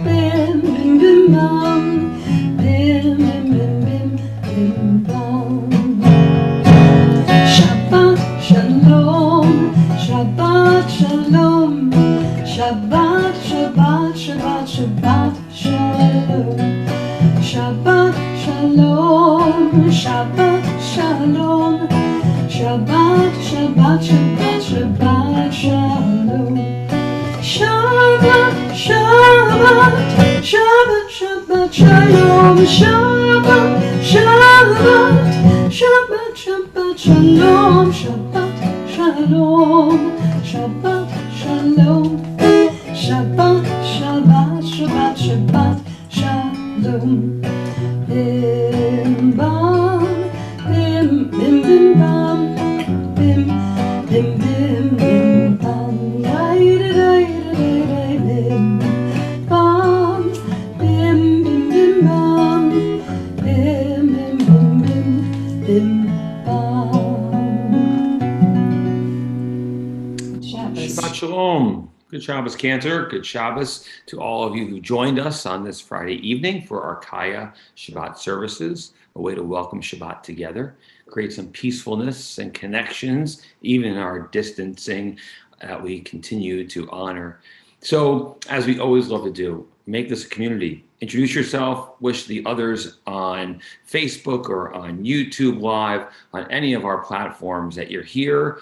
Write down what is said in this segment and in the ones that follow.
bim, bim, bim, bam, bim, bim, bim, bim, bim, bam. Shabbat shalom, Shabbat shalom, Shabbat, Shabbat, Shabbat, Shabbat shalom, Shabbat shalom, Shabbat shalom, Shabbat, Shabbat, Shabbat, Shabbat shalom, Shabbat, Shabbat, Shabbat, Shabbat shalom, Shabbat, Shabbat, Shabbat, Shabbat shalom, Shabbat shalom, Shabbat shalom, Shabbat, Shabbat, Shabbat, Shabbat shalom. Bim bam, bim bim bim bam, bim bim bim bim bam, bim bam, bim bim bim bam, bim bim bim bim bim bam. Shabbat Shalom. Good Shabbos, Cantor. Good Shabbos to all of you who joined us on this Friday evening for our Kaya Shabbat services, a way to welcome Shabbat together, create some peacefulness and connections, even in our distancing that we continue to honor. So, as we always love to do, make this a community. Introduce yourself, wish the others on Facebook or on YouTube Live, on any of our platforms that you're here.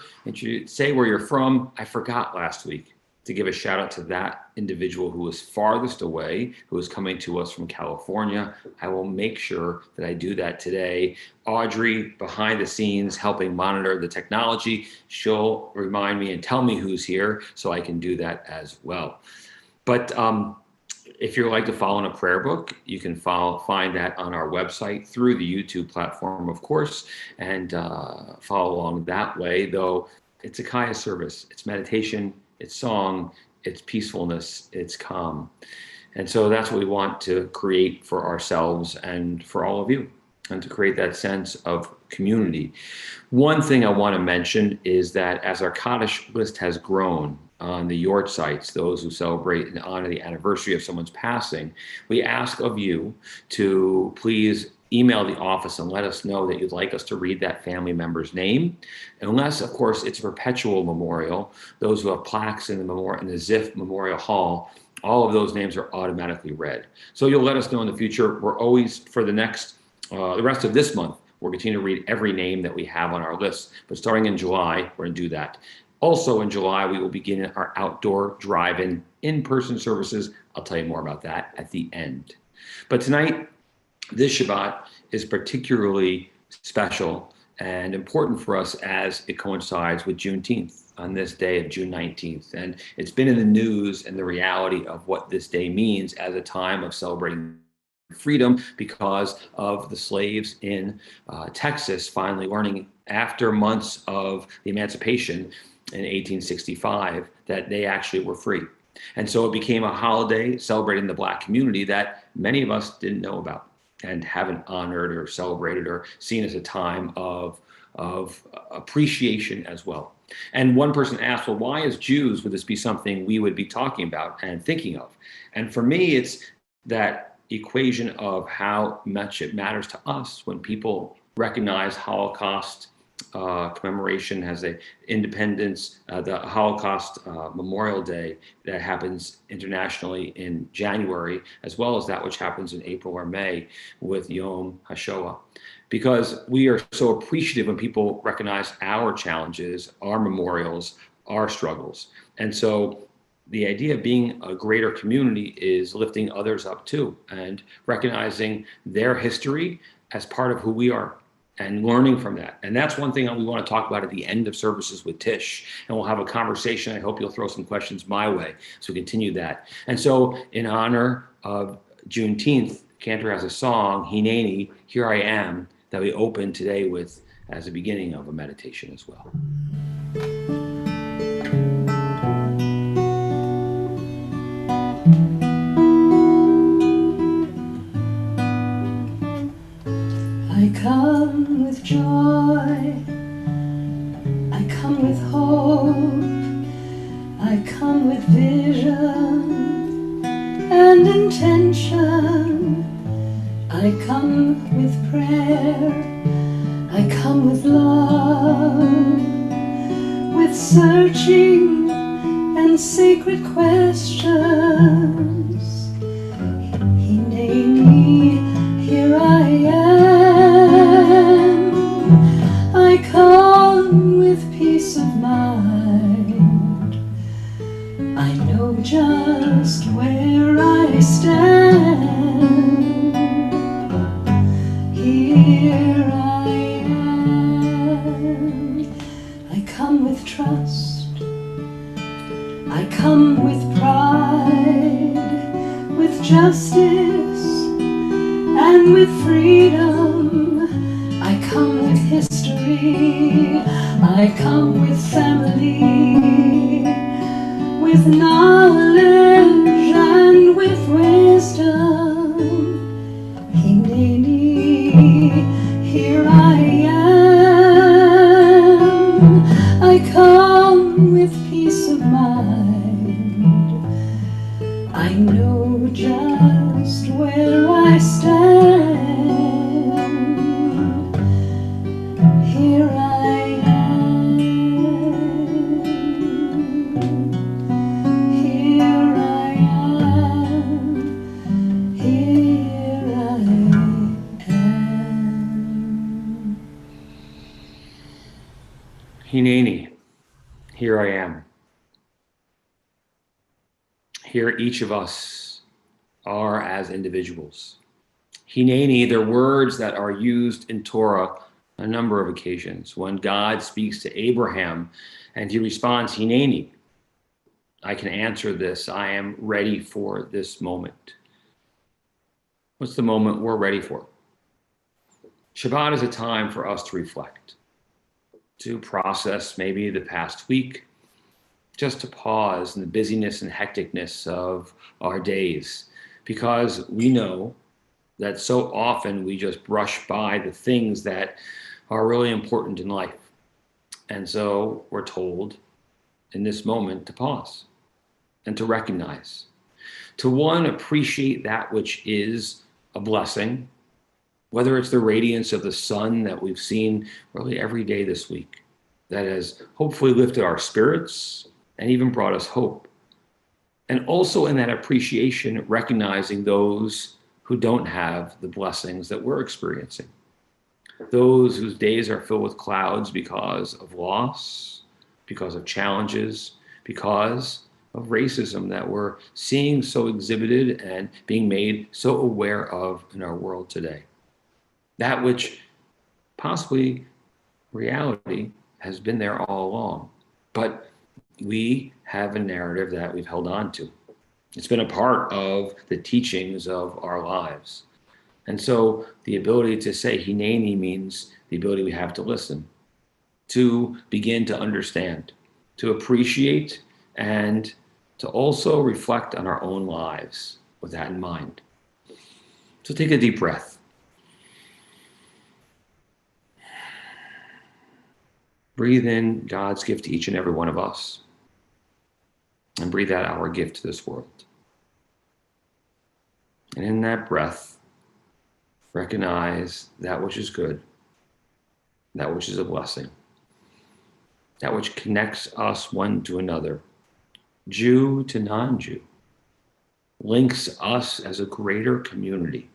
Say where you're from. I forgot last week to give a shout out to that individual who was farthest away, who is coming to us from California. I will make sure that I do that today. Audrey, behind the scenes, helping monitor the technology. She'll remind me and tell me who's here so I can do that as well. But if you'd like to follow in a prayer book, you can find that on our website through the YouTube platform, of course, and follow along that way, though it's a Kaya service. It's meditation, it's song, it's peacefulness, it's calm. And so that's what we want to create for ourselves and for all of you, and to create that sense of community. One thing I want to mention is that as our Kaddish list has grown on the Yort sites, those who celebrate and honor the anniversary of someone's passing, we ask of you to please email the office and let us know that you'd like us to read that family member's name. Unless, of course, it's a perpetual memorial. Those who have plaques in the Ziff Memorial Hall, all of those names are automatically read. So you'll let us know in the future. We're always, for the rest of this month, we'll continue to read every name that we have on our list. But starting in July, we're going to do that. Also in July, we will begin our outdoor drive-in in-person services. I'll tell you more about that at the end. But tonight, this Shabbat is particularly special and important for us as it coincides with Juneteenth on this day of June 19th. And it's been in the news and the reality of what this day means as a time of celebrating freedom because of the slaves in Texas finally learning after months of the emancipation in 1865 that they actually were free. And so it became a holiday celebrating the Black community that many of us didn't know about and haven't honored or celebrated or seen as a time of appreciation as well. And one person asked, well, why as Jews would this be something we would be talking about and thinking of? And for me, it's that equation of how much it matters to us when people recognize Holocaust commemoration has a independence, the Holocaust Memorial Day that happens internationally in January, as well as that which happens in April or May with Yom HaShoah. Because we are so appreciative when people recognize our challenges, our memorials, our struggles. And so the idea of being a greater community is lifting others up too, and recognizing their history as part of who we are, and learning from that. And that's one thing that we want to talk about at the end of services with Tish. And we'll have a conversation. I hope you'll throw some questions my way so we continue that. And so in honor of Juneteenth, Cantor has a song, Hineni, Here I Am, that we open today with as a beginning of a meditation as well. I come with joy, I come with hope, I come with vision, and in intention. I come with prayer, I come with love, with searching and sacred questions. Hineni, here I am. I come with peace of mind. I know just where I stand. Here I am. I come with trust. I come with pride, with justice and with freedom. I come with history. I come with family, with knowledge and with wisdom. Hineni, here I am. I come with peace of mind. I know just where I stand. Here I am. Here I am. Here I am. Hineni, here I am. Here each of us are as individuals. Hineni, they're words that are used in Torah a number of occasions. When God speaks to Abraham and he responds, Hineni, I can answer this. I am ready for this moment. What's the moment we're ready for? Shabbat is a time for us to reflect, to process maybe the past week, just to pause in the busyness and hecticness of our days, because we know that so often we just brush by the things that are really important in life. And so we're told in this moment to pause and to recognize, to one, appreciate that which is a blessing, whether it's the radiance of the sun that we've seen really every day this week, that has hopefully lifted our spirits and even brought us hope. And also in that appreciation, recognizing those who don't have the blessings that we're experiencing. Those whose days are filled with clouds because of loss, because of challenges, because of racism that we're seeing so exhibited and being made so aware of in our world today. That which possibly reality has been there all along, but we have a narrative that we've held on to. It's been a part of the teachings of our lives. And so the ability to say Hineni means the ability we have to listen, to begin to understand, to appreciate, and to also reflect on our own lives with that in mind. So take a deep breath. Breathe in God's gift to each and every one of us, and breathe out our gift to this world. And in that breath, recognize that which is good, that which is a blessing, that which connects us one to another, Jew to non-Jew, links us as a greater community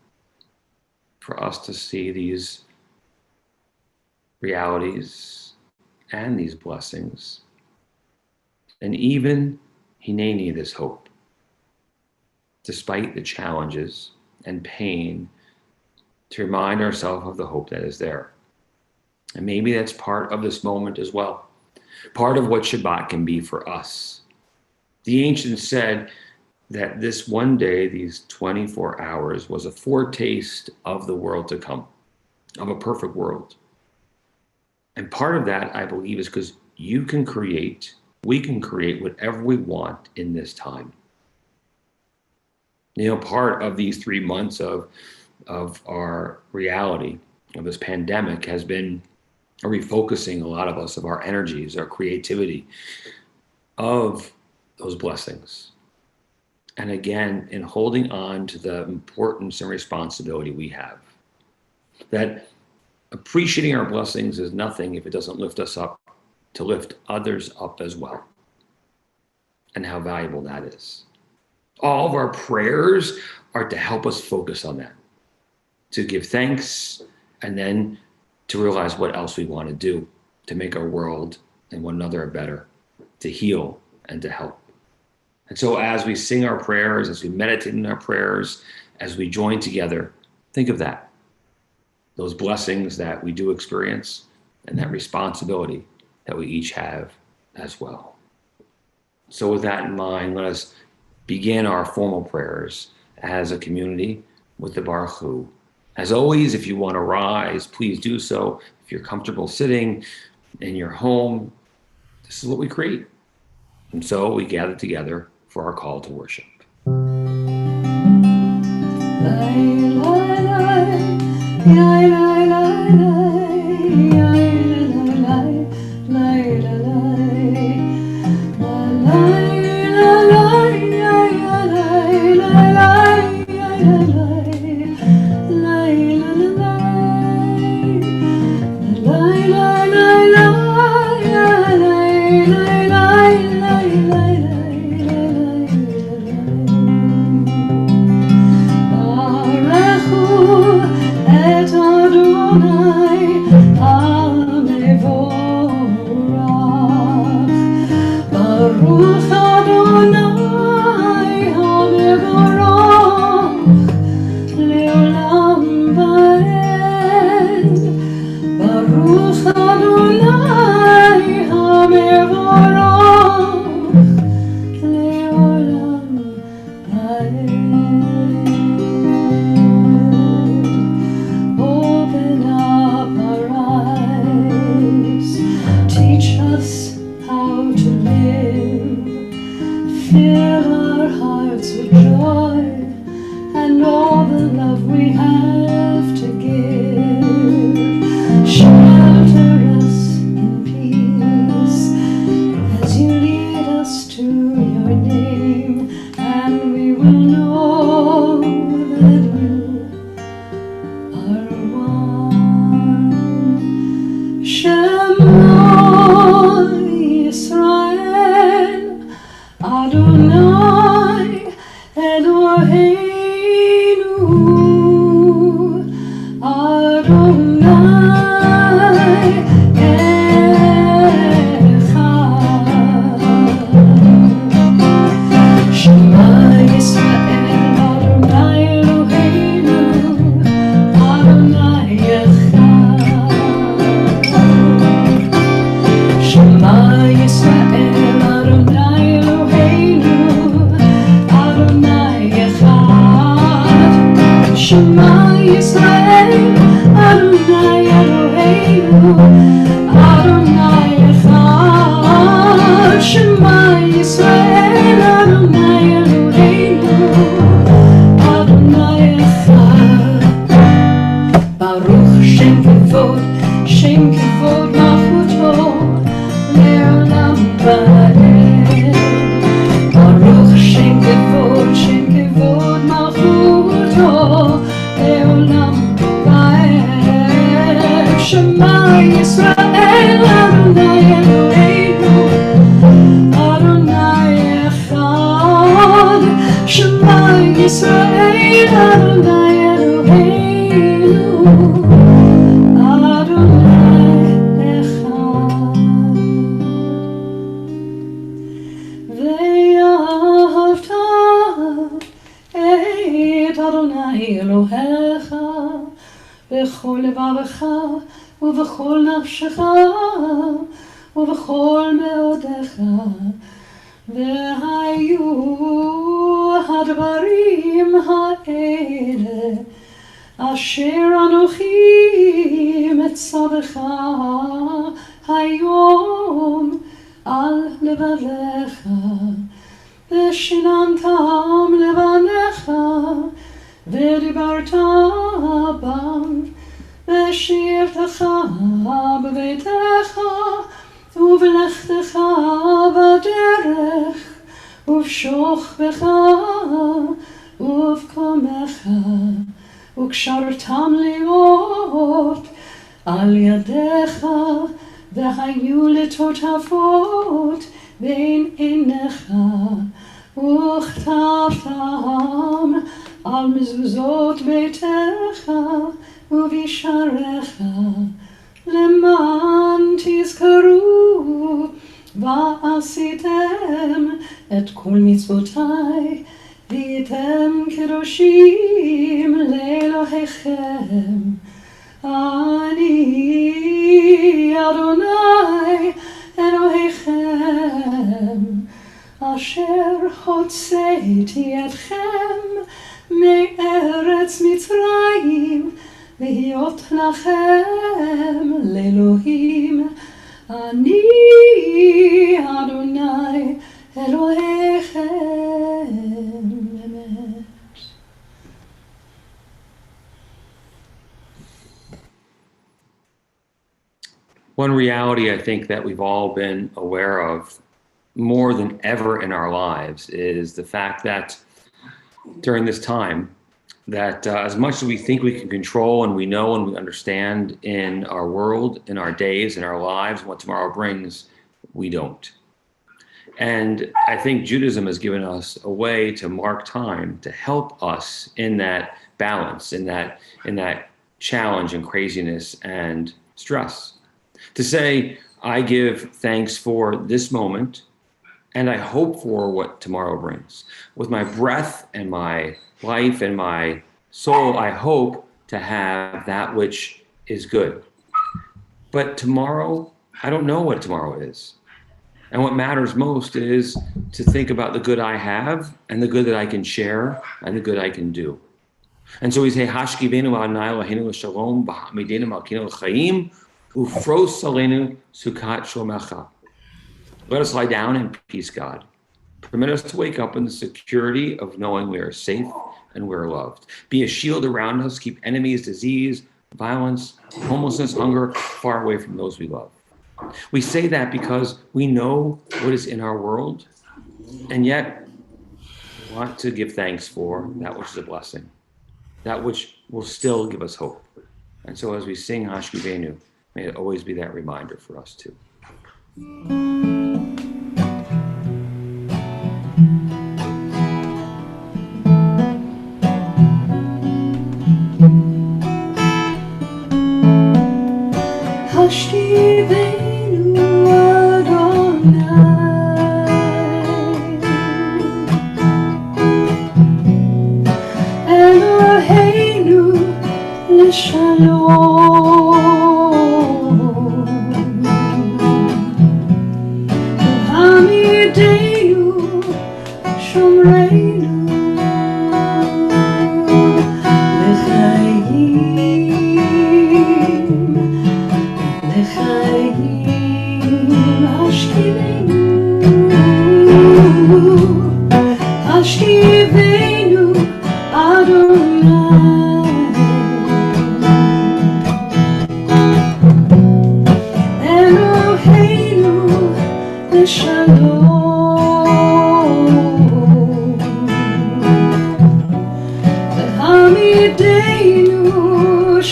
for us to see these realities and these blessings, and even Hineni, this hope, despite the challenges and pain, to remind ourselves of the hope that is there. And maybe that's part of this moment as well, part of what Shabbat can be for us. The ancients said that this one day, these 24 hours, was a foretaste of the world to come, of a perfect world. And part of that, I believe, is because we can create whatever we want in this time. You know, part of these 3 months of our reality, of this pandemic, has been a refocusing, a lot of us, of our energies, our creativity, of those blessings. and again in holding on to the importance and responsibility we have. That appreciating our blessings is nothing if it doesn't lift us up to lift others up as well. And how valuable that is. All of our prayers are to help us focus on that, to give thanks, and then to realize what else we want to do to make our world and one another better, to heal and to help. And so as we sing our prayers, as we meditate in our prayers, as we join together, think of that. Those blessings that we do experience and that responsibility that we each have as well. So with that in mind, let us begin our formal prayers as a community with the Baruch Hu. As always, if you want to rise, please do so. If you're comfortable sitting in your home, this is what we create. And so we gather together for our call to worship. בכל לבבך ובכל נפשך ובכל מאודך, והיו הדברים האלה אשר אנוכי מצווך היום על לבביך, ושיננתם לבניך ודיברת בם, ושירתך בביתך ובלכתך בדרך ובשוכבך ובקומך, וקשרתם לראות על ידיך, והיו לטוטפות בין עיניך, וכתבתם על מזוזות ביתך ובשעריך, למען תזכרו ועשיתם את כל מצוותיי, והייתם קדושים לאלוהיכם. אני אדוני אלוהיכם, אשר הוצאתי אתכם מארץ מצרים, להיות לכם לאלוהים. אני אדוני אלוהיכם. אמת. One reality I think that we've all been aware of more than ever in our lives is the fact that during this time, that as much as we think we can control and we know and we understand in our world, in our days, in our lives, what tomorrow brings, we don't. And I think Judaism has given us a way to mark time to help us in that balance, in that challenge and craziness and stress. To say, I give thanks for this moment, and I hope for what tomorrow brings. With my breath and my life and my soul, I hope to have that which is good. But tomorrow, I don't know what tomorrow is. And what matters most is to think about the good I have and the good that I can share and the good I can do. And so we say, Hashkivenu Adonai Eloheinu Shalom B'Hamidenu Malkeinu L'Chaim Ufros Aleinu Sukkot Shomecha. Let us lie down in peace, God. Permit us to wake up in the security of knowing we are safe and we're loved. Be a shield around us. Keep enemies, disease, violence, homelessness, hunger far away from those we love. We say that because we know what is in our world, and yet want to give thanks for that which is a blessing, that which will still give us hope. And so as we sing Hashkivenu, may it always be that reminder for us too. Hashkivenu Adonai Eloheinu L'Shalom U'Hamidenu Shomreinu Hashkivenu Adonai Eloheinu L'Shalom V'Hamidenu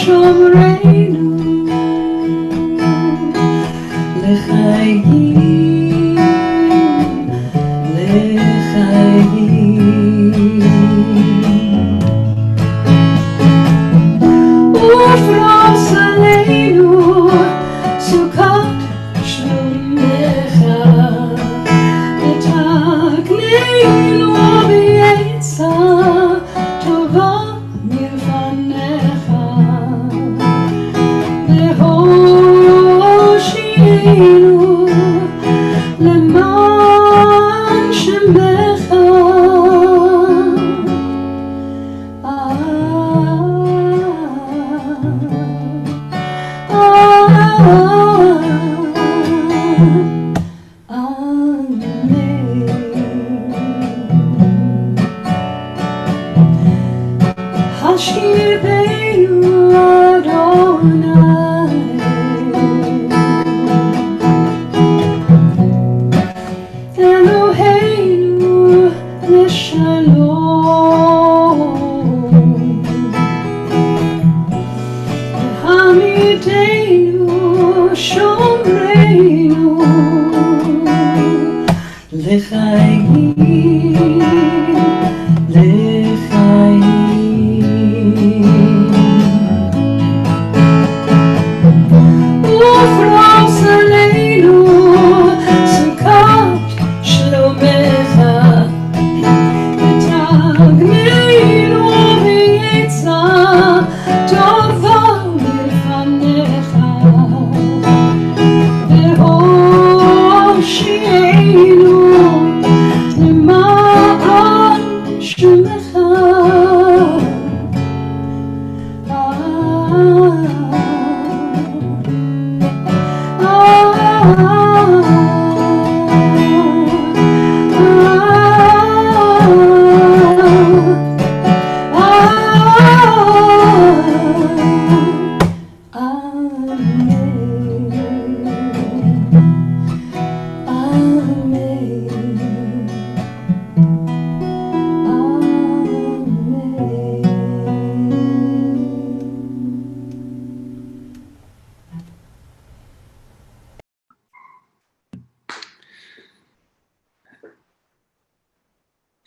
Shomreinu L'Chaim ופרוס עלינו סוכת שלומך, ותקננו בעצה טובה מלפניך, והושיענו למען שמך. Hashkivenu Adonai Eloheinu צדינו שומרנו לחיים ופרוס עלינו סוכת שלומך ותגמלנו בעצה טובה מלפניך והושיענו למען שמך.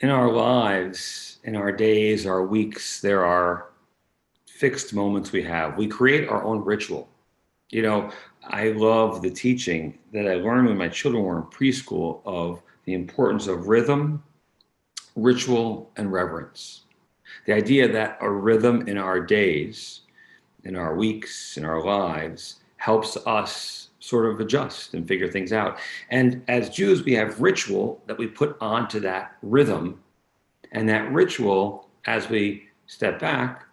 In our lives, in our days, our weeks, there are fixed moments we have. We create our own ritual. You know, I love the teaching that I learned when my children were in preschool of the importance of rhythm, ritual, and reverence. The idea that a rhythm in our days, in our weeks, in our lives helps us sort of adjust and figure things out. And as Jews, we have ritual that we put onto that rhythm. And that ritual, as we step back,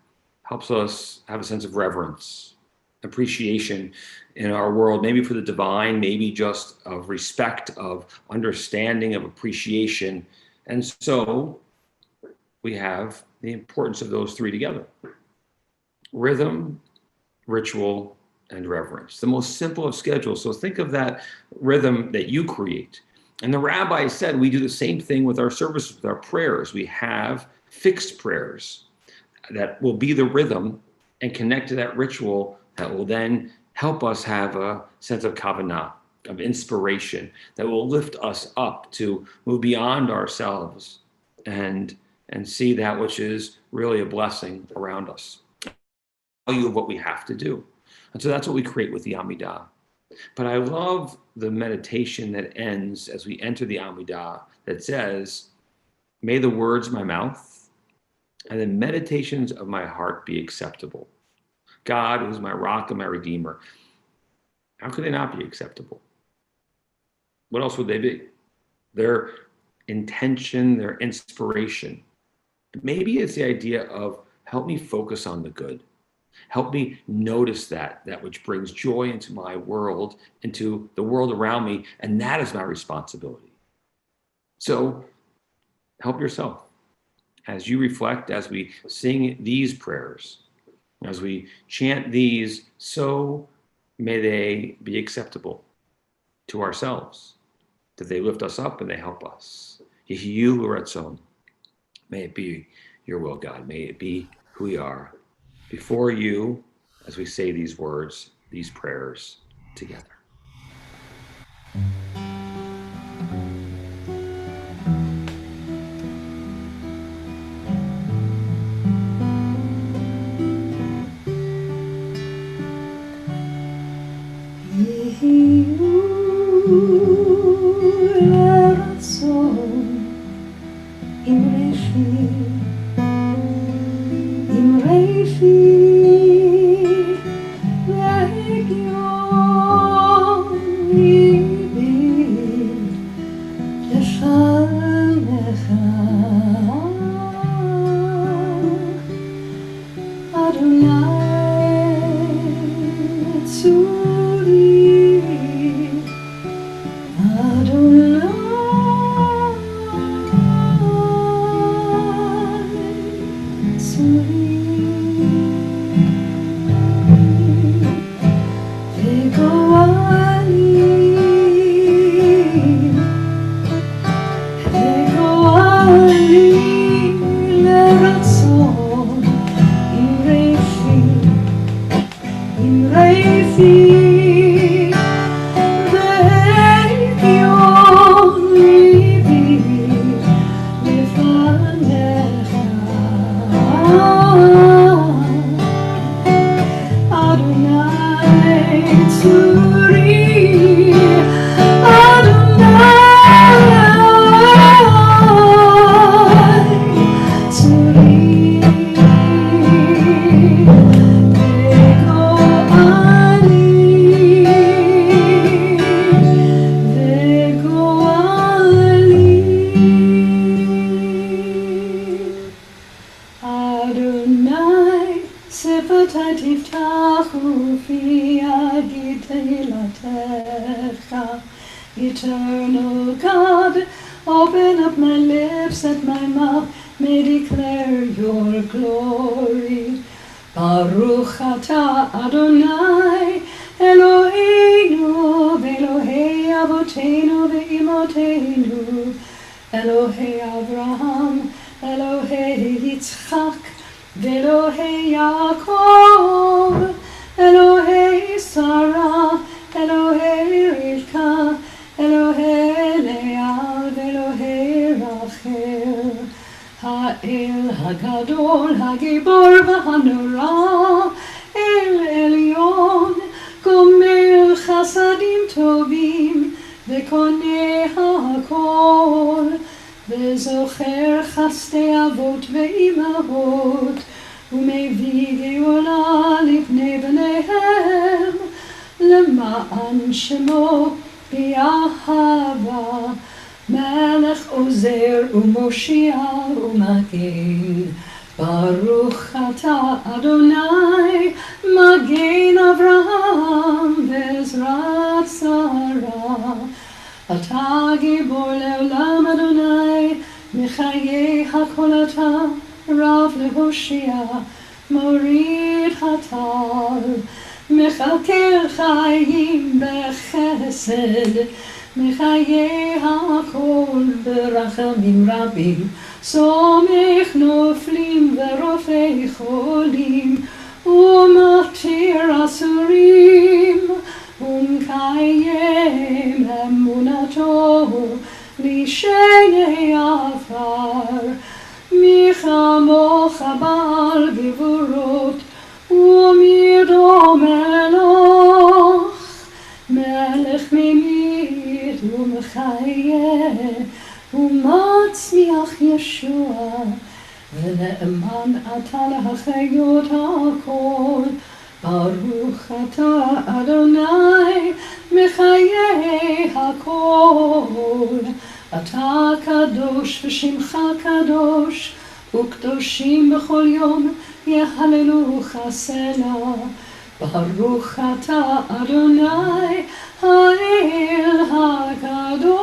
helps us have a sense of reverence, appreciation in our world, maybe for the divine, maybe just of respect, of understanding, of appreciation. And so we have the importance of those three together: rhythm, ritual, and reverence. The most simple of schedules. So think of that rhythm that you create. And the rabbi said we do the same thing with our services, with our prayers. We have fixed prayers that will be the rhythm and connect to that ritual that will then help us have a sense of kavanah, of inspiration, that will lift us up to move beyond ourselves and see that which is really a blessing around us. Value of what we have to do. And so that's what we create with the Amidah. But I love the meditation that ends as we enter the Amidah that says, may the words of my mouth and the meditations of my heart be acceptable. God, who is my rock and my redeemer. How could they not be acceptable? What else would they be? Their intention, their inspiration. Maybe it's the idea of help me focus on the good. Help me notice that which brings joy into my world, into the world around me, and that is my responsibility. So help yourself as you reflect, as we sing these prayers, as we chant these, so may they be acceptable to ourselves, that they lift us up and they help us. Yehiyu l'ratzon. May it be your will, God. May it be who we are before you as we say these words, these prayers together. Rain Eternal God, open up my lips that my mouth may declare your glory. Baruch atah Adonai, Eloheinu, Elohei Avoteinu ve'imoteinu, Elohei Abraham, Elohei Yitzchak, ve'Elohei Yaakov, Elohei Sarah, Elohei Rivka, Elohei Leah, Elohei Rachel, Ha'el Hagadol, Hagibor v'Hanora, El Elyon, Gomel Chasadim Tovim, V'koneh HaKol, V'zocher Chastei Avot ve'imahot, U'mevii Geula Livnei b'neihem, למען שמו באהבה, מלך עוזר ומושיע ומגן. ברוך אתה אדוני, מגן אברהם בעזרת שרה. אתה גיבור לעולם אדוני, מחיי הכל אתה רב להושיע, מוריד הטל. מכלכל חיים בחסד, מחיי הכל ברחמים רבים, סומך נופלים ורופא חולים, ומתיר אסורים, ומקיים אמונתו לשני עפר. מי כמוך בעל גבורות, ומידו מלוך, מלך ממית ומחיה, ומצמיח ישוע, ונאמן אתה להחיות הכל. ברוך אתה אדוני, מחיי הכל. אתה קדוש ושמך קדוש, וקדושים בכל יום יהללוך סלה. ברוך אתה אדוני האל הקדוש.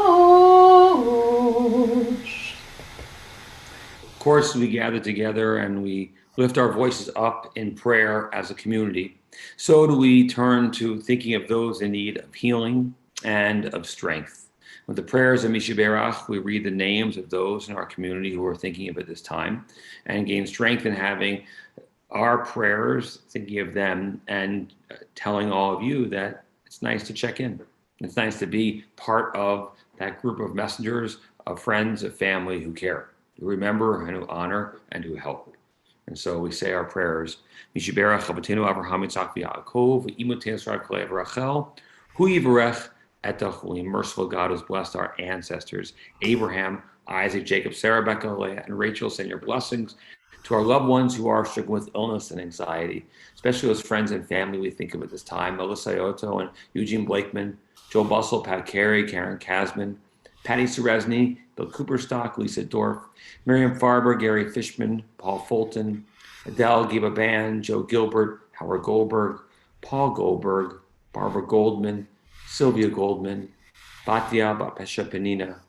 Of course, we gather together and we lift our voices up in prayer as a community. So do we turn to thinking of those in need of healing and of strength. With the prayers of Mishiberach, we read the names of those in our community who are thinking of at this time and gain strength in having our prayers, thinking of them, and telling all of you that it's nice to check in. It's nice to be part of that group of messengers, of friends, of family who care, who remember and who honor and who help. And so we say our prayers. Mishiberach Chabotenu Avraham Yitzchak v'Yaakov v'Imotei Yisrael K'lei Rachel Hu Yivarech Etach, holy merciful God who has blessed our ancestors, Abraham, Isaac, Jacob, Sarah, Becca, Leah, and Rachel. Send your blessings to our loved ones who are stricken with illness and anxiety, especially those friends and family we think of at this time, Melissa Ioto and Eugene Blakeman, Joe Bussell, Pat Carey, Karen Kasman, Patty Seresny, Bill Cooperstock, Lisa Dorff, Miriam Farber, Gary Fishman, Paul Fulton, Adele Giba Band, Joe Gilbert, Howard Goldberg, Paul Goldberg, Barbara Goldman, Sylvia Goldman, Batia Bapesha Penina,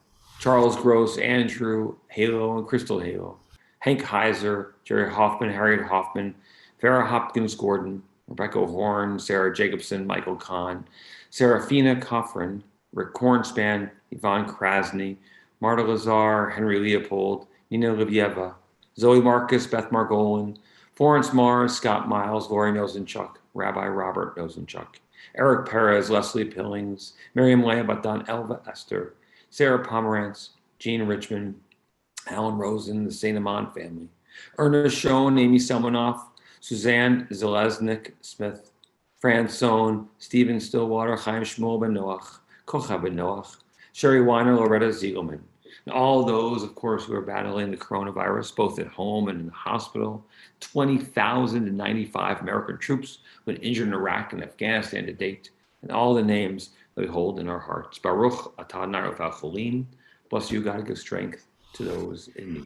Charles Gross, Andrew Halo and Crystal Halo, Hank Heiser, Jerry Hoffman, Harriet Hoffman, Farrah Hopkins Gordon, Rebecca Horn, Sarah Jacobson, Michael Kahn, Serafina Coffrin, Rick Kornspan, Yvonne Krasny, Marta Lazar, Henry Leopold, Nina Livieva, Zoe Marcus, Beth Margolin, Florence Mars, Scott Miles, Lori Nosenchuk, Rabbi Robert Nosenchuk, Eric Perez, Leslie Pillings, Miriam Leah Elva Esther, Sarah Pomerantz, Jean Richmond, Alan Rosen, the St. Amand family, Ernest Schoen, Amy Selmanoff, Suzanne Zeleznik Smith, Fran Sohn, Stephen Stillwater, Chaim Shmuel Ben Noach, Kocha Ben Noach, Sherry Weiner, Loretta Ziegelman, and all those, of course, who are battling the coronavirus, both at home and in the hospital, 20,095 American troops who have been injured in Iraq and Afghanistan to date, and all the names that we hold in our hearts. Baruch atah Adonai Rafa Cholim. Bless you, God, give strength to those in need.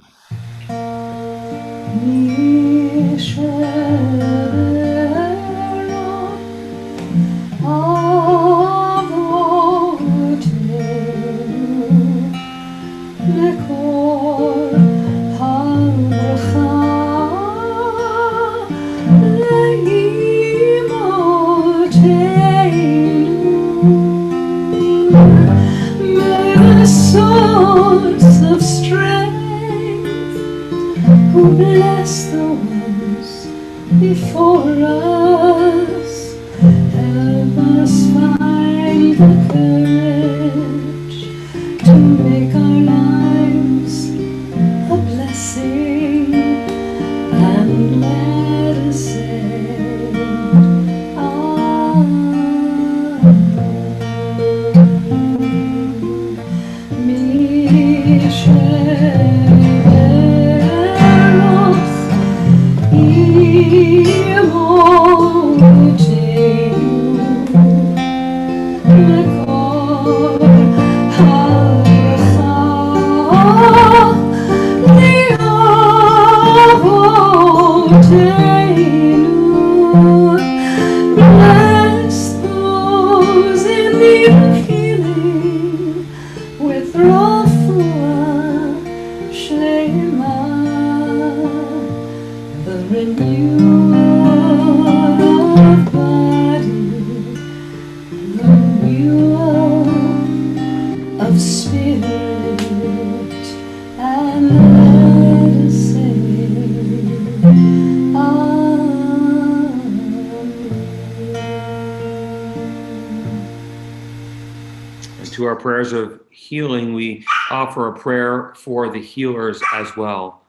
Source of strength, who bless the ones before us, help us find the courage to make our lives a blessing, and let us say, Amen. Bless those in need of healing with refuah shlema, the renewal of body, the renewal of spirit, and let us say, Amen. And to our prayers of healing, we offer a prayer for the healers as well.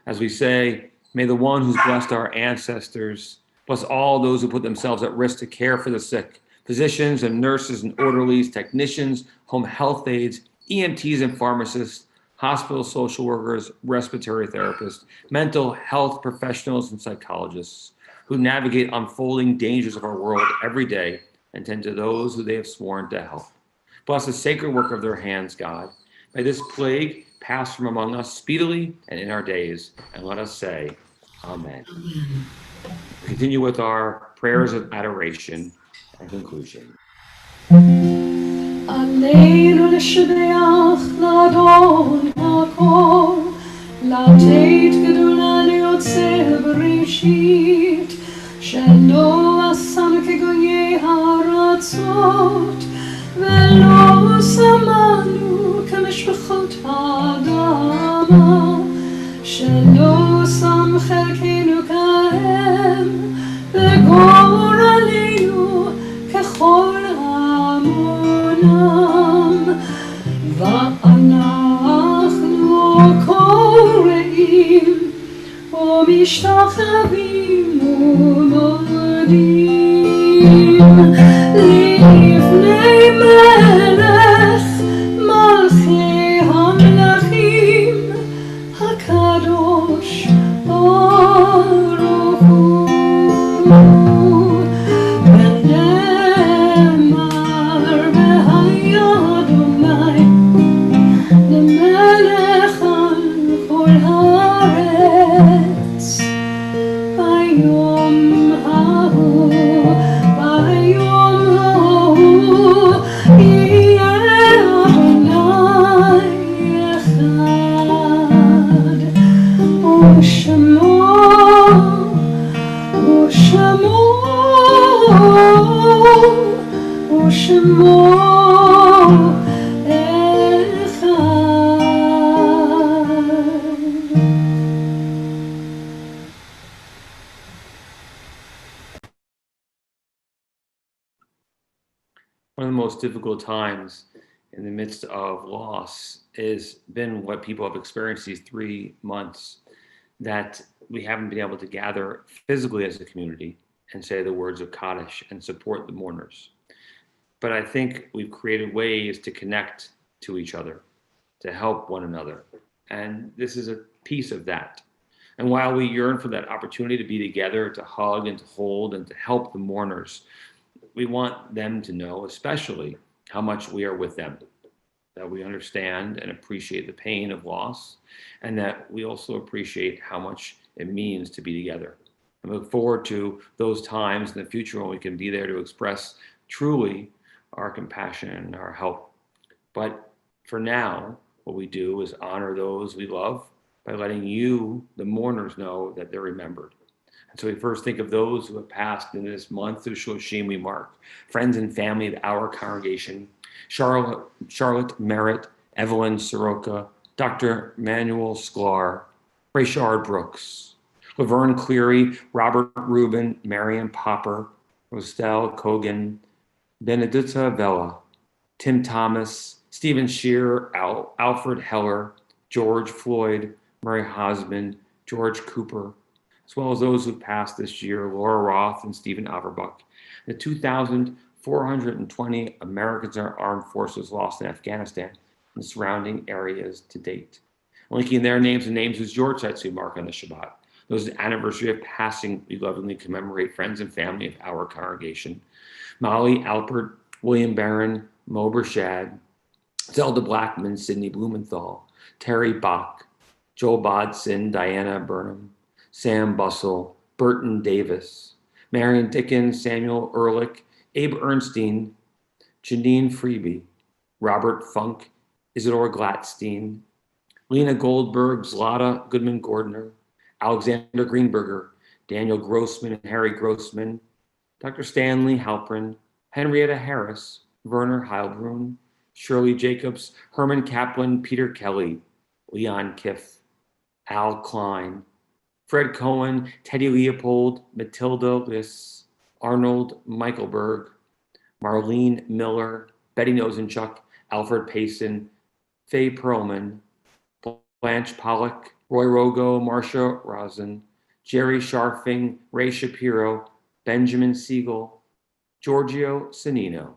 As we say, may the one who's blessed our ancestors bless all those who put themselves at risk to care for the sick, physicians and nurses and orderlies, technicians, home health aides, EMTs and pharmacists, hospital social workers, respiratory therapists, mental health professionals, and psychologists who navigate unfolding dangers of our world every day and tend to those who they have sworn to help. Bless the sacred work of their hands, God. May this plague pass from among us speedily and in our days, and let us say, Amen. We continue with our prayers of adoration and conclusion. עלינו לשבח לאדון הכל, לתת גדולה ליוצר בראשית, שלא עשם כגויי הארצות, ולא שמנו כמשפחות האדמה, שלא שם חלקנו כהם, וגורלנו ככל המונם, ואנחנו קוראים ומשתחווים ומודים לפני מלך מלכי המלכים הקדוש ברוך הוא. ונאמר בה' למלך על כל הארץ, ביום ההוא יהיה אדוני אחד, ושמו One of the most difficult times in the midst of loss has been what people have experienced these 3 months, that we haven't been able to gather physically as a community and say the words of Kaddish and support the mourners. But I think we've created ways to connect to each other, to help one another. And this is a piece of that. And while we yearn for that opportunity to be together, to hug and to hold and to help the mourners, we want them to know, especially, how much we are with them, that we understand and appreciate the pain of loss, and that we also appreciate how much it means to be together. I look forward to those times in the future when we can be there to express truly our compassion and our help. But for now, what we do is honor those we love by letting you, the mourners, know that they're remembered. And so we first think of those who have passed in this month of Shloshim we mark, friends and family of our congregation: Charlotte Merritt, Evelyn Soroka, Dr. Manuel Sklar, Rayshard Brooks, Laverne Cleary, Robert Rubin, Marion Popper, Rostel Kogan, Benedetta Vella, Tim Thomas, Stephen Shear, Alfred Heller, George Floyd, Murray Hosman, George Cooper, as well as those who passed this year: Laura Roth and Stephen Averbach, the 2,420 Americans in our armed forces lost in Afghanistan and the surrounding areas to date. Linking their names and names whose Yortzeit we mark on the Shabbat. Those anniversary of passing, we lovingly commemorate friends and family of our congregation: Molly Alpert, William Barron, Mo Burchad, Zelda Blackman, Sidney Blumenthal, Terry Bach, Joel Bodson, Diana Burnham, Sam Bussell, Burton Davis, Marion Dickens, Samuel Ehrlich, Abe Ernstine, Janine Freeby, Robert Funk, Isidore Glatstein, Lena Goldberg, Zlata Goodman-Gordner, Alexander Greenberger, Daniel Grossman and Harry Grossman, Dr. Stanley Halprin, Henrietta Harris, Werner Heilbrunn, Shirley Jacobs, Herman Kaplan, Peter Kelly, Leon Kiff, Al Klein, Fred Cohen, Teddy Leopold, Matilda Liss, Arnold Michaelberg, Marlene Miller, Betty Nosenchuk, Alfred Payson, Faye Perlman, Blanche Pollock, Roy Rogo, Marcia Rosen, Jerry Scharfing, Ray Shapiro, Benjamin Siegel, Giorgio Sanino,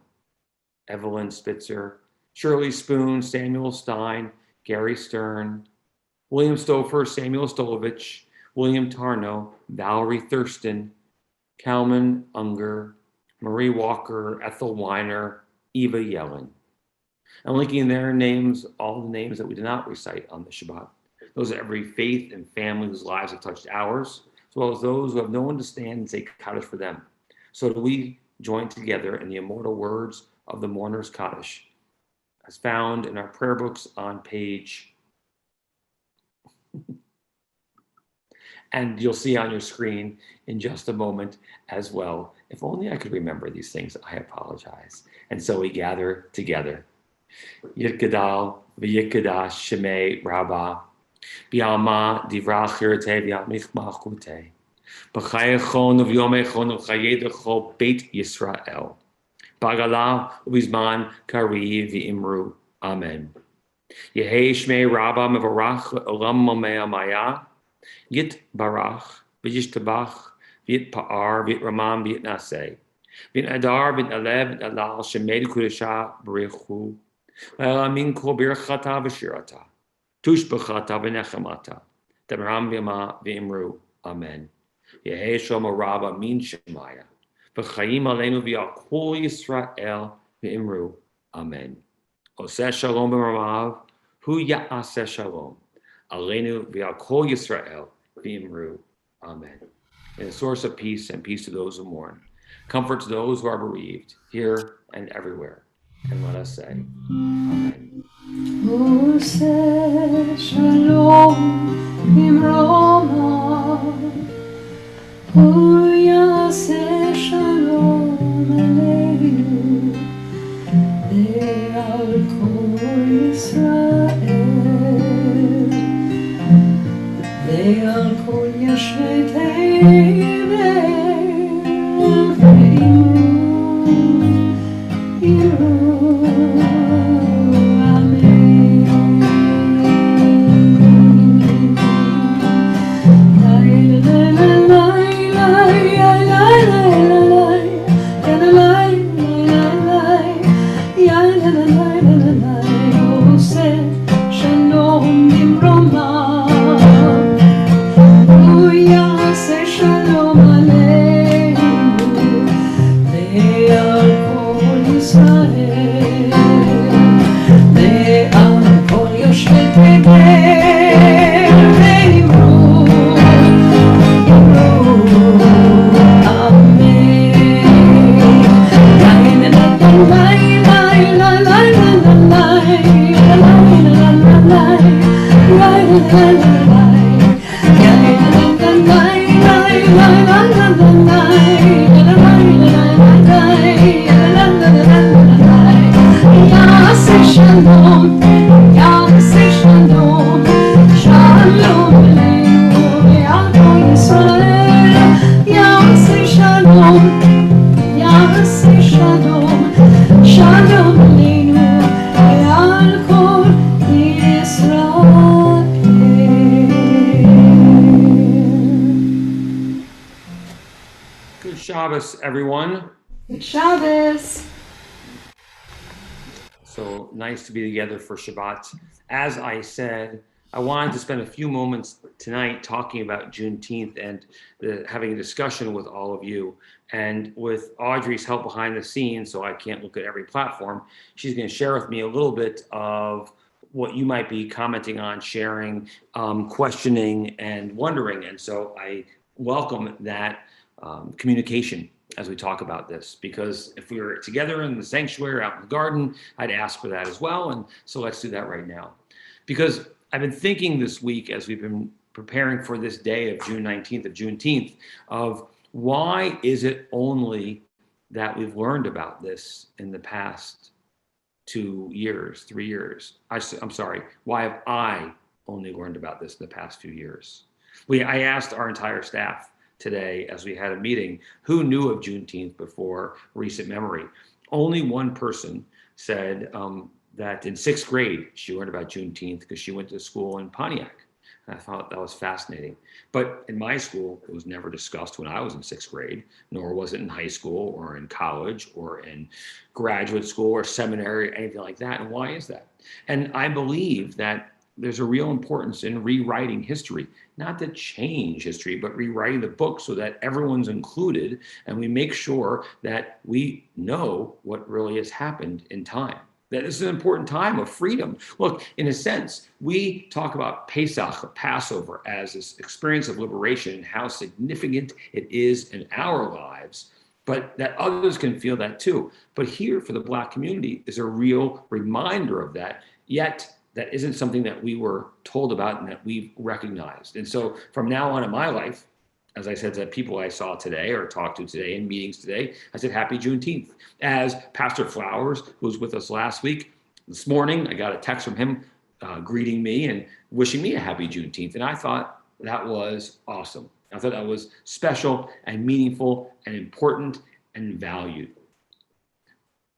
Evelyn Spitzer, Shirley Spoon, Samuel Stein, Gary Stern, William Stouffer, Samuel Stolovich, William Tarnow, Valerie Thurston, Kalman Unger, Marie Walker, Ethel Weiner, Eva Yellen. And linking their names, all the names that we did not recite on the Shabbat. Those of every faith and family whose lives have touched ours, as well as those who have no one to stand and say Kaddish for them. So do we join together in the immortal words of the mourner's Kaddish, as found in our prayer books on page, and you'll see on your screen in just a moment as well. If only I could remember these things, I apologize. And so we gather together. Yitgadal v'yitgadash shemei Rabbah, Bialma divrach hirte v'yamich malchute, b'chayechon v'yomechon v'chayedechol Beit Yisrael, Bagala ubizman kari v'imru. Amen. Yehei shmei Rabbah mevarach olam momea maya, Yit barach v'yishtabach v'yit pa'ar v'yit ramam v'yit naseh, v'yit adar v'yit alev v'yit alal shemei kudesha b'richu, Min kol birchata v'shirata, tushbachata v'nechamata, Damram v'yama v'imru. Amen. Yehei shlomo Rabbah min shemaya, v'chayim aleinu v'yal kol Yisrael v'imru. Amen. Oseh shalom b'marav, hu ya'aseh shalom, aleinu v'yal kol Yisrael v'imru. Amen. And a source of peace and peace to those who mourn, comfort to those who are bereaved, here and everywhere. And let us say, Amen. Oseh shalom b'marav, hu ya'aseh shalom aleinu ve'al kol Yisrael, ve'al kol yashvei te'evei v'imru. Shabbos, everyone. Good Shabbos. So nice to be together for Shabbat. As I said, I wanted to spend a few moments tonight talking about Juneteenth and having a discussion with all of you. And with Audrey's help behind the scenes, so I can't look at every platform, she's going to share with me a little bit of what you might be commenting on, sharing, questioning, and wondering. And so I welcome that communication as we talk about this, because if we were together in the sanctuary out in the garden, I'd ask for that as well. And so let's do that right now. Because I've been thinking this week as we've been preparing for this day of June 19th, of Juneteenth, of why is it only that we've learned about this in the past 2 years, 3 years? I'm sorry, why have I only learned about this in the past few years? I asked our entire staff today as we had a meeting who knew of Juneteenth before recent memory. Only one person said that in sixth grade she learned about Juneteenth because she went to school in Pontiac. And I thought that was fascinating. But in my school, it was never discussed when I was in sixth grade, nor was it in high school or in college or in graduate school or seminary, anything like that. And why is that? And I believe that there's a real importance in rewriting history, not to change history, but rewriting the book so that everyone's included and we make sure that we know what really has happened in time. That this is an important time of freedom. Look, in a sense, we talk about Pesach, or Passover, as this experience of liberation and how significant it is in our lives, but that others can feel that too. But here for the Black community is a real reminder of that, yet that isn't something that we were told about and that we've recognized. And so from now on in my life, as I said to people I saw today or talked to today in meetings today, I said, Happy Juneteenth. As Pastor Flowers, who was with us last week, this morning, I got a text from him greeting me and wishing me a happy Juneteenth. And I thought that was awesome. I thought that was special and meaningful and important and valued.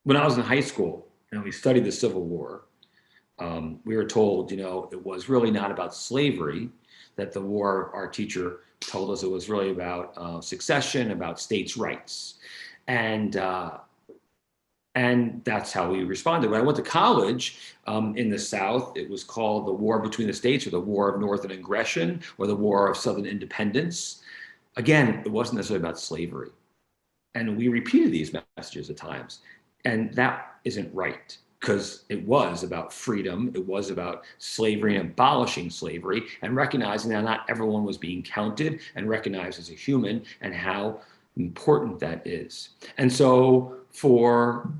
When I was in high school and we studied the Civil War, we were told, it was really not about slavery, that the war, our teacher told us it was really about succession, about states' rights. And that's how we responded. When I went to college in the South, it was called the War Between the States, or the War of Northern Aggression, or the War of Southern Independence. Again, it wasn't necessarily about slavery. And we repeated these messages at times. And that isn't right, because it was about freedom, it was about slavery and abolishing slavery and recognizing that not everyone was being counted and recognized as a human and how important that is. And so for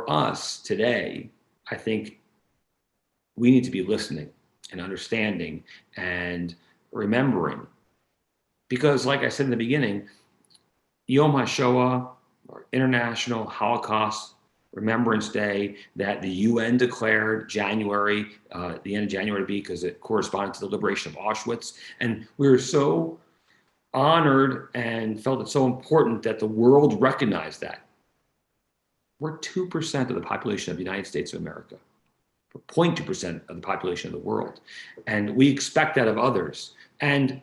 us today, I think we need to be listening and understanding and remembering. Because like I said in the beginning, Yom HaShoah, or International Holocaust Remembrance Day, that the UN declared January, the end of January to be, because it corresponded to the liberation of Auschwitz. And we were so honored and felt it so important that the world recognized that. We're 2% of the population of the United States of America. We're 0.2% of the population of the world. And we expect that of others. And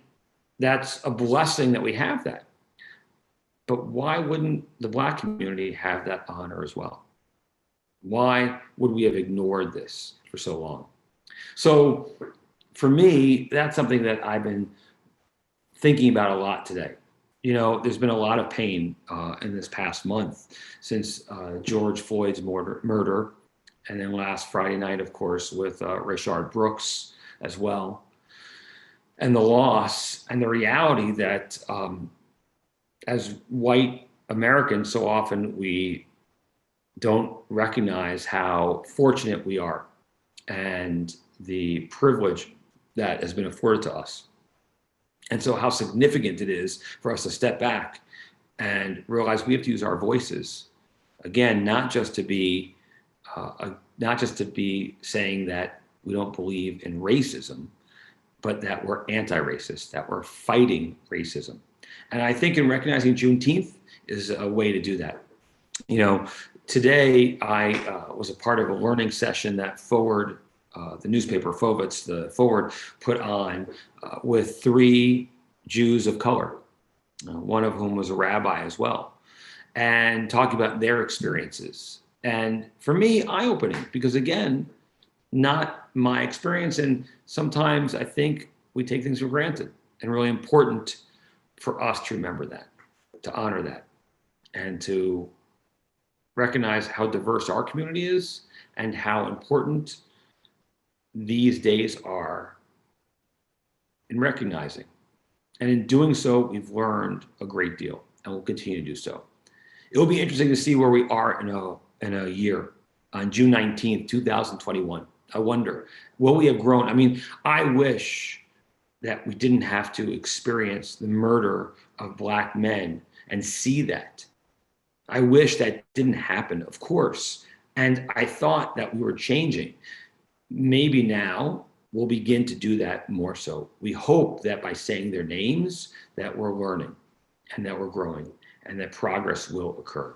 that's a blessing that we have that. But why wouldn't the Black community have that honor as well? Why would we have ignored this for so long? So for me, that's something that I've been thinking about a lot today. There's been a lot of pain in this past month since George Floyd's murder, and then last Friday night, of course, with Rayshard Brooks as well, and the loss and the reality that as white Americans, so often we don't recognize how fortunate we are and the privilege that has been afforded to us. And so how significant it is for us to step back and realize we have to use our voices. Again, not just to be saying that we don't believe in racism, but that we're anti-racist, that we're fighting racism. And I think in recognizing Juneteenth is a way to do that. Today I was a part of a learning session that Forward, the newspaper Forward's, the Forward put on with 3 Jews of color. one of whom was a rabbi as well, and talking about their experiences. And for me, eye-opening, because again, not my experience. And sometimes I think we take things for granted, and really important for us to remember that, to honor that, and to recognize how diverse our community is and how important these days are in recognizing. And in doing so, we've learned a great deal and will continue to do so. It will be interesting to see where we are in a year, on June 19th, 2021. I wonder, will we have grown? I mean, I wish that we didn't have to experience the murder of Black men and see that. I wish that didn't happen, of course. And I thought that we were changing. Maybe now we'll begin to do that more so. We hope that by saying their names, that we're learning and that we're growing and that progress will occur.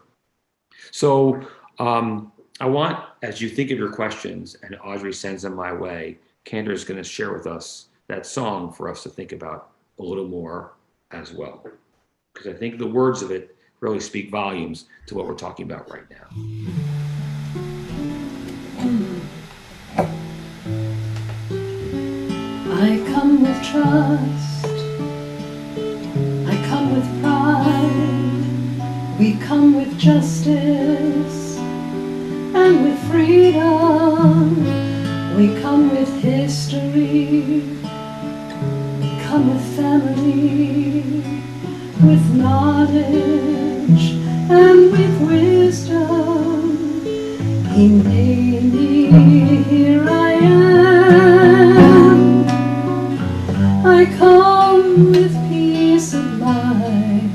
So I want, as you think of your questions and Audrey sends them my way, Cantor is going to share with us that song for us to think about a little more as well. Because I think the words of it really speak volumes to what we're talking about right now. I come with trust, I come with pride, we come with justice and with freedom, we come with history, we come with family, with knowledge and with wisdom. He made me, here I am. I come with peace of mind.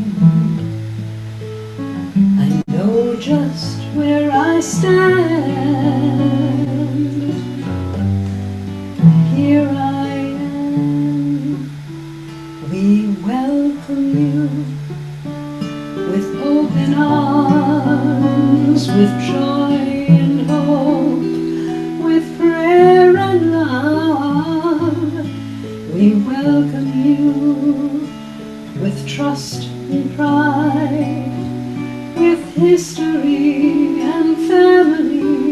I know just where I stand. Here I am. We welcome you with open arms, with joy and hope, with prayer and love. We welcome you with trust and pride, with history and family.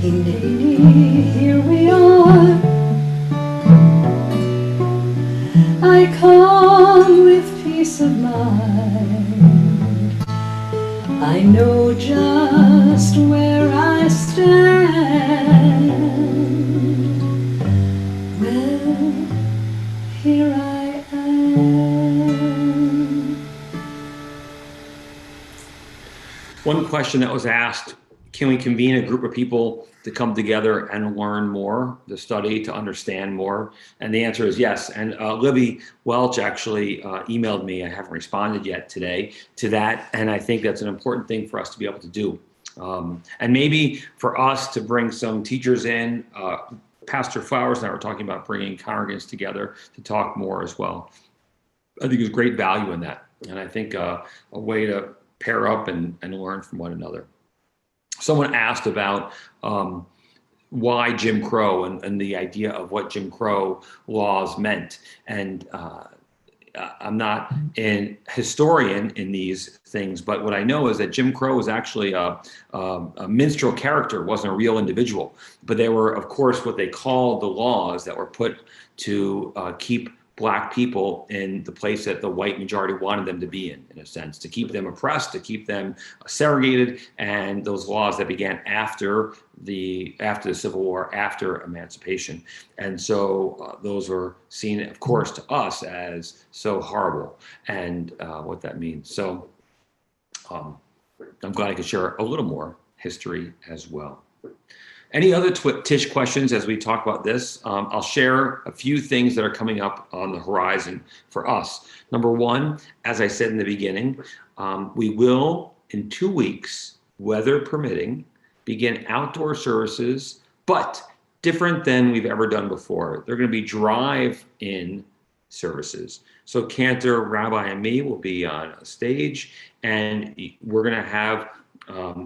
Hineni, here we are. I come with peace of mind. I know just where I stand. Well, here I am. One question that was asked, can we convene a group of people to come together and learn more, to study, to understand more? And the answer is yes. And Libby Welch actually emailed me. I haven't responded yet today to that. And I think that's an important thing for us to be able to do. And maybe for us to bring some teachers in, Pastor Flowers and I were talking about bringing congregants together to talk more as well. I think there's great value in that. And I think a way to pair up and learn from one another. Someone asked about why Jim Crow and the idea of what Jim Crow laws meant. And I'm not a historian in these things, but what I know is that Jim Crow was actually a minstrel character, wasn't a real individual. But they were, of course, what they called the laws that were put to keep Black people in the place that the white majority wanted them to be in a sense, to keep them oppressed, to keep them segregated, and those laws that began after the Civil War, after emancipation. And so those were seen, of course, to us as so horrible and what that means. So I'm glad I could share a little more history as well. Any other Tish questions as we talk about this? I'll share a few things that are coming up on the horizon for us. Number one, as I said in the beginning, we will, in 2 weeks, weather permitting, begin outdoor services, but different than we've ever done before. They're going to be drive-in services. So Cantor, Rabbi, and me will be on a stage, and we're going to have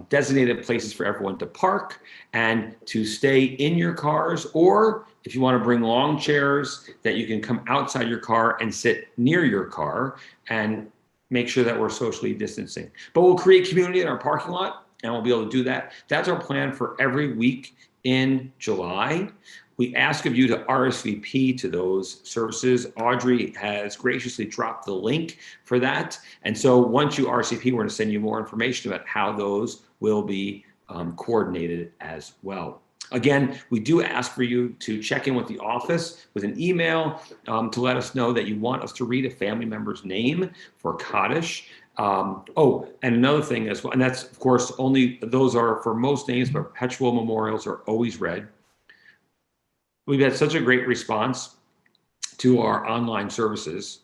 designated places for everyone to park and to stay in your cars, or if you want to bring long chairs that you can come outside your car and sit near your car and make sure that we're socially distancing. But we'll create community in our parking lot and we'll be able to do that. That's our plan for every week in July. We ask of you to RSVP to those services. Audrey has graciously dropped the link for that. And so once you RSVP, we're going to send you more information about how those will be coordinated as well. Again, we do ask for you to check in with the office with an email to let us know that you want us to read a family member's name for Kaddish. Oh, and another thing as well, and that's of course only those are for most names, but perpetual memorials are always read. We've had such a great response to our online services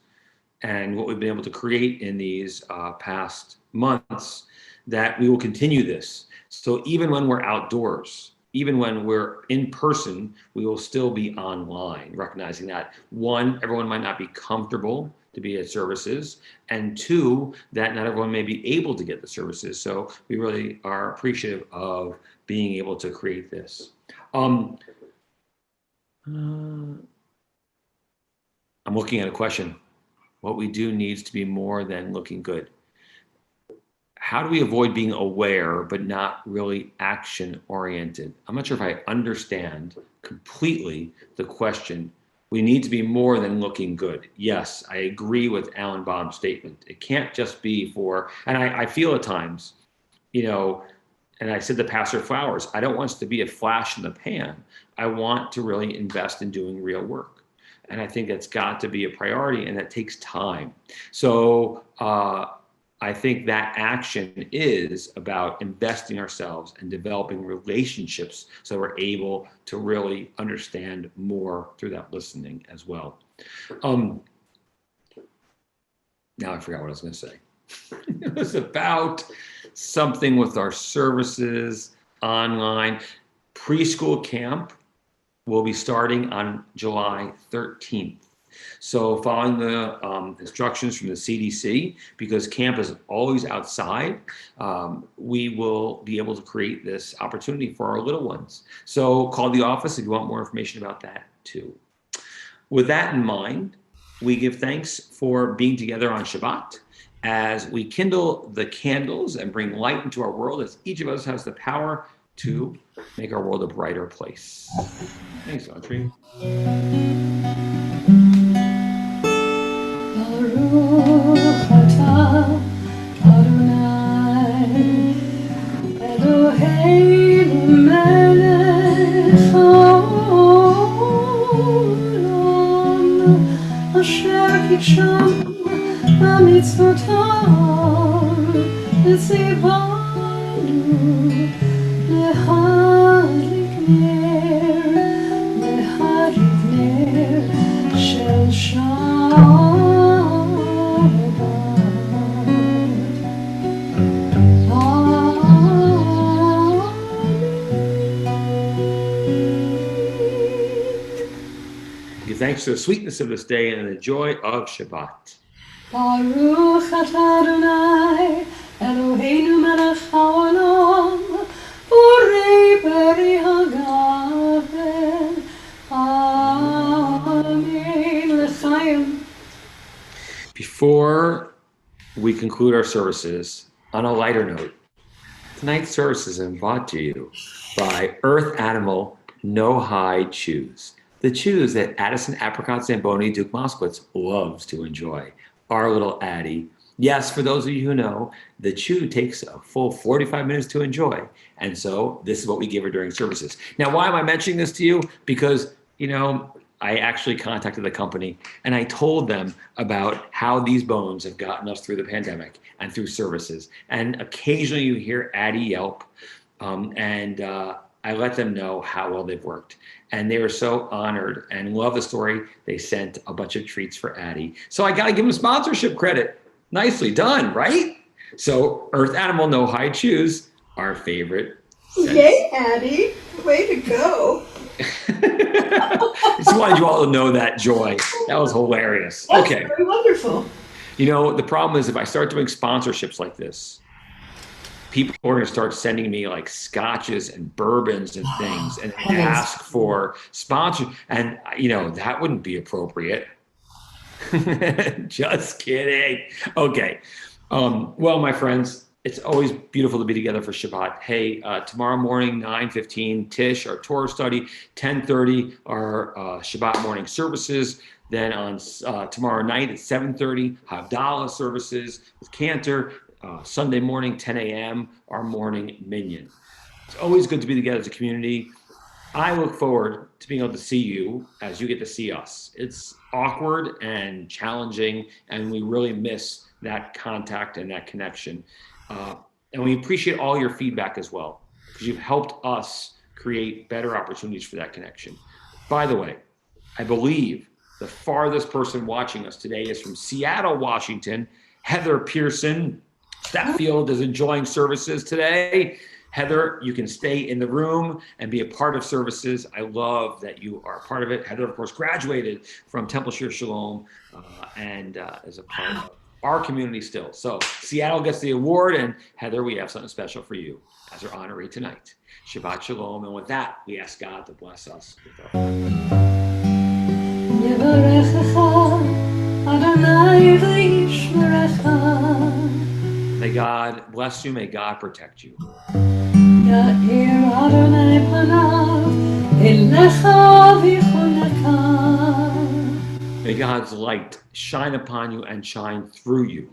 and what we've been able to create in these past months that we will continue this. So even when we're outdoors, even when we're in person, we will still be online, recognizing that one, everyone might not be comfortable to be at services, and two, that not everyone may be able to get the services. So we really are appreciative of being able to create this. I'm looking at a question. What we do needs to be more than looking good. How do we avoid being aware but not really action oriented? I'm not sure if I understand completely the question. We need to be more than looking good. Yes, I agree with Alan Baum's statement. It can't just be for, and I feel at times, and I said to Pastor Flowers, I don't want us to be a flash in the pan. I want to really invest in doing real work. And I think that's got to be a priority, and that takes time. So I think that action is about investing ourselves and developing relationships so we're able to really understand more through that listening as well. Now I forgot what I was going to say. It was about something with our services online. Preschool camp will be starting on July 13th. So following the instructions from the CDC, because camp is always outside, we will be able to create this opportunity for our little ones. So call the office if you want more information about that too. With that in mind, we give thanks for being together on Shabbat as we kindle the candles and bring light into our world, as each of us has the power to make our world a brighter place. Thanks, Audrey. Baruch atah Adonai Eloheinu melech haolam asher kidshanu b'mitzvotav v'tzivanu להדליק נר של Give thanks to the sweetness of this day and the joy of Shabbat. Baruch atah Adonai Eloheinu melech haolam borei peri hagafen amen l'chaim. Before we conclude our services, on a lighter note, tonight's service is brought to you by Earth Animal No Hide Chews. The chews that Addison Apricot Zamboni Duke Moskowitz loves to enjoy. Our little Addie. Yes, for those of you who know, the chew takes a full 45 minutes to enjoy. And so this is what we give her during services. Now, why am I mentioning this to you? Because, I actually contacted the company and I told them about how these bones have gotten us through the pandemic and through services. And occasionally you hear Addie yelp, and I let them know how well they've worked. And they were so honored and love the story. They sent a bunch of treats for Addie. So I got to give them sponsorship credit. Nicely done, right? So Earth Animal No Hide Chews, our favorite. Yay, Addie. Way to go. I just wanted you all to know that joy. That was hilarious. That's okay. very wonderful. The problem is if I start doing sponsorships like this, people are going to start sending me like scotches and bourbons and things and ask for sponsor. And, that wouldn't be appropriate. Just kidding. Okay. Well, my friends, it's always beautiful to be together for Shabbat. Hey, tomorrow morning, 9:15, Tish, our Torah study, 10:30, our Shabbat morning services. Then on tomorrow night at 7:30, Havdalah services with Cantor. Sunday morning, 10 a.m., our morning minyan. It's always good to be together as a community. I look forward to being able to see you as you get to see us. It's awkward and challenging, and we really miss that contact and that connection. And we appreciate all your feedback as well, because you've helped us create better opportunities for that connection. By the way, I believe the farthest person watching us today is from Seattle, Washington. Heather Pearson Stafffield is enjoying services today. Heather, you can stay in the room and be a part of services. I love that you are a part of it. Heather, of course, graduated from Temple Shir Shalom and is a part of our community still. So Seattle gets the award, and Heather, we have something special for you as our honoree tonight. Shabbat Shalom. And with that, we ask God to bless us with our May God bless you. May God protect you. May God's light shine upon you and shine through you.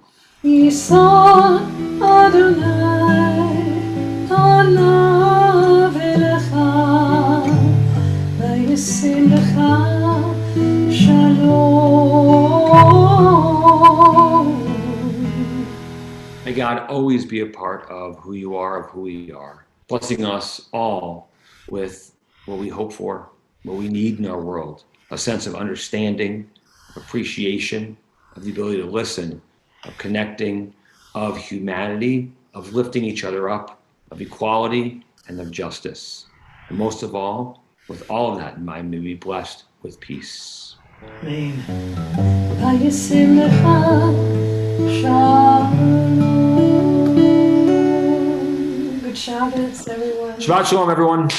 May God always be a part of who you are, of who we are, blessing us all with what we hope for, what we need in our world, a sense of understanding, of appreciation, of the ability to listen, of connecting, of humanity, of lifting each other up, of equality, and of justice. And most of all, with all of that in mind, may we be blessed with peace. Amen. Good Shabbos, everyone. Shabbat Shalom, everyone.